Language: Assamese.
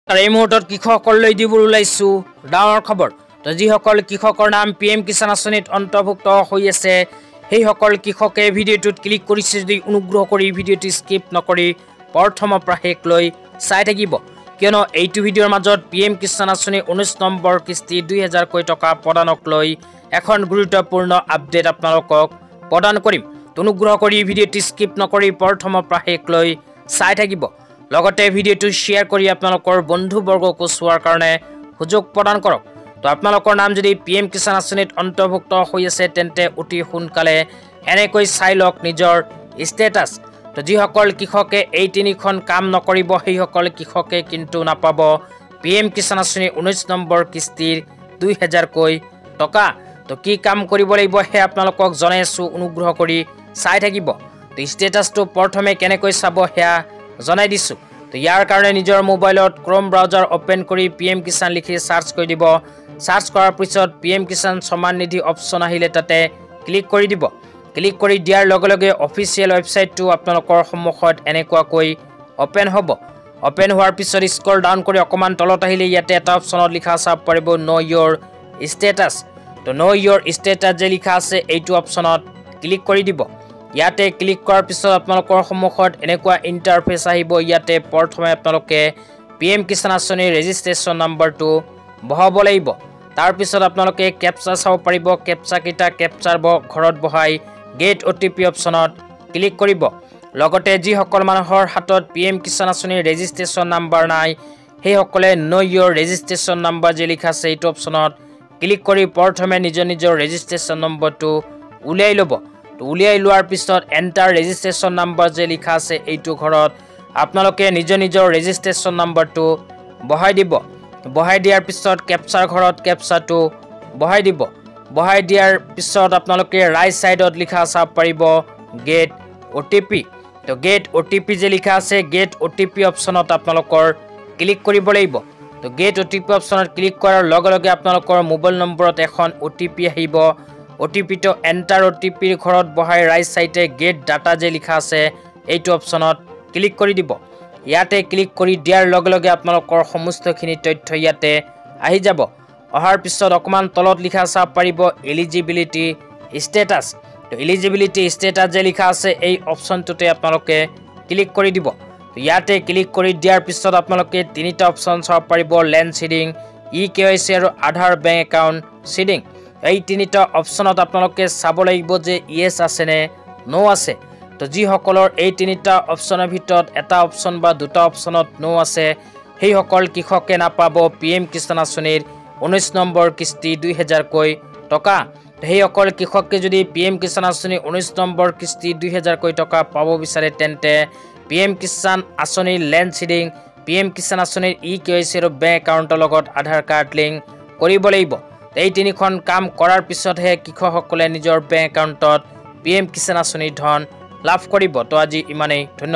আৰু এই মুহূৰ্তত কৃষকসকললৈ দিবলৈ ওলাইছো ডাঙৰ খবৰ। তো যিসকল কৃষকৰ নাম PM কিষাণ আঁচনিত অন্তৰ্ভুক্ত হৈ আছে সেইসকল কৃষকে ভিডিঅ'টোত ক্লিক কৰিছে যদি অনুগ্ৰহ কৰি ভিডিঅ'টো স্কিপ নকৰি প্ৰথমৰ পৰা শেষলৈ চাই থাকিব, কিয়নো এইটো ভিডিঅ'ৰ মাজত PM কিষাণ আঁচনি 19 নম্বৰ কিস্তি 2000 কোটি টকা প্ৰদানক লৈ এখন গুৰুত্বপূৰ্ণ আপডেট আপোনালোকক প্ৰদান কৰিম। অনুগ্ৰহ কৰি ভিডিঅ'টো স্কিপ নকৰি প্ৰথমৰ পৰা শেষলৈ চাই থাকিব, লগতে ভিডিঅ'টো শ্বেয়াৰ কৰি আপোনালোকৰ বন্ধুবৰ্গকো চোৱাৰ কাৰণে সুযোগ প্ৰদান কৰক। তো আপোনালোকৰ নাম যদি PM কিষাণ আঁচনিত অন্তৰ্ভুক্ত হৈ আছে তেন্তে অতি সোনকালে এনেকৈ চাই লওক নিজৰ ষ্টেটাছ। তো যিসকল কৃষকে এই তিনিখন কাম নকৰিব সেইসকল কৃষকে কিন্তু নাপাব PM কিষাণ আঁচনি 19 নম্বৰ কিস্তিৰ 2000 কোটি টকা। তো কি কাম কৰিব লাগিব হে আপোনালোকক জনাই আছো, অনুগ্ৰহ কৰি চাই থাকিব। তো ষ্টেটাছটো প্ৰথমে কেনেকৈ চাব হেয়া জনাই দিছো। তো ইয়াৰ কাৰণে নিজৰ মোবাইলত ক্ৰোম ব্ৰাউজাৰ ওপেন কৰি PM কিষাণ লিখি সাৰ্চ কৰি দিব। সাৰ্চ কৰাৰ পিছত PM কিষাণ সমান নিধি অপশ্যন আহিলে তাতে ক্লিক কৰি দিব। ক্লিক কৰি দিয়াৰ লগে লগে অফিচিয়েল ৱেবছাইটটো আপোনালোকৰ সন্মুখত এনেকুৱাকৈ ওপেন হ'ব। ওপেন হোৱাৰ পিছত স্ক্ৰল ডাউন কৰি অকমান তলত আহিলে ইয়াতে এটা অপশ্যনত লিখা চাব পাৰিব নো ইয়োৰ ষ্টেটাছ। তো নো ইয়োৰ ষ্টেটাছ যে লিখা আছে এইটো অপশ্যনত ক্লিক কৰি দিব। ইয়াতে ক্লিক কৰাৰ পিছত আপোনালোকৰ সন্মুখত এনেকুৱা ইণ্টাৰফেচ আহিব। ইয়াতে প্ৰথমে আপোনালোকে PM কিষাণ আঁচনিৰ ৰেজিষ্ট্ৰেশ্যন নাম্বাৰটো বহাব লাগিব। তাৰ পিছত আপোনালোকে কেপচা চাব পাৰিব। কেপচা কেইটা কেপচাৰ ঘৰত বহাই গেট OTP অপশ্যনত ক্লিক কৰিব। লগতে যিসকল মানুহৰ হাতত PM কিষাণ আঁচনিৰ ৰেজিষ্ট্ৰেশ্যন নাম্বাৰ নাই সেইসকলে নো ইয়োৰ ৰেজিষ্ট্ৰেশ্যন নাম্বাৰ যে লিখা আছে এইটো অপশ্যনত ক্লিক কৰি প্ৰথমে নিজৰ ৰেজিষ্ট্ৰেশ্যন নম্বৰটো উলিয়াই ল'ব। তো উলিয়াই লোৱাৰ পিছত এণ্টাৰ ৰেজিষ্ট্ৰেশ্যন নাম্বাৰ যে লিখা আছে এইটো ঘৰত আপোনালোকে নিজৰ ৰেজিষ্ট্ৰেশ্যন নাম্বাৰটো বহাই দিব। বহাই দিয়াৰ পিছত কেপচাৰ ঘৰত কেপচাটো বহাই দিব। বহাই দিয়াৰ পিছত আপোনালোকে ৰাইট সাইডত লিখা চাব পাৰিব গেট OTP। তো গেট OTP যে লিখা আছে গেট OTP অপশ্যনত আপোনালোকৰ ক্লিক কৰিব লাগিব। তো গেট OTP অপশ্যনত ক্লিক কৰাৰ লগে লগে আপোনালোকৰ মোবাইল নম্বৰত এখন OTP আহিব। OTPটো এণ্টাৰ OTPৰ ঘৰত বহাই ৰাইট সাইডে গেট ডাটা যে লিখা আছে এইটো অপশ্যনত ক্লিক কৰি দিব। ইয়াতে ক্লিক কৰি দিয়াৰ লগে লগে আপোনালোকৰ সমস্তখিনি তথ্য ইয়াতে আহি যাব। অহাৰ পিছত অকমান তলত লিখা চাব পাৰিব এলিজিবিলিটি ষ্টেটাছ। তো এলিজিবিলিটি ষ্টেটাছ যে লিখা আছে এই অপশ্যনটোতে আপোনালোকে ক্লিক কৰি দিব। তো ইয়াতে ক্লিক কৰি দিয়াৰ পিছত আপোনালোকে তিনিটা অপশ্যন চাব পাৰিব লেণ্ড সিডিং, EKYC আৰু আধাৰ বেংক একাউণ্ট সিডিং। এই তিনিটা অপশ্যনত আপোনালোকে চাব লাগিব যে ইয়েছ আছে নে নো আছে। তো যিসকলৰ এই তিনিটা অপশ্যনৰ ভিতৰত এটা অপশ্যন বা দুটা অপশ্যনত নো আছে সেইসকল কৃষকে নাপাব PM কিষাণ আঁচনিৰ 19 নম্বৰ কিস্তি 2000 কোটি টকা। সেইসকল কৃষকে যদি PM কিষাণ আঁচনিৰ 19 নম্বৰ কিস্তি 2000 কোটি টকা পাব বিচাৰে তেন্তে PM কিষাণ আঁচনিৰ লেণ্ড সিডিং, PM কিষাণ আঁচনিৰ EKYC আৰু বেংক একাউণ্টৰ লগত আধাৰ কাৰ্ড লিংক কৰিব লাগিব। এই তিনিখন কাম কৰাৰ পিছতহে কৃষকসকলে নিজৰ বেংক একাউণ্টত PM কিষাণ আঁচনিৰ ধন লাভ কৰিব। তো আজি ইমানেই, ধন্যবাদ।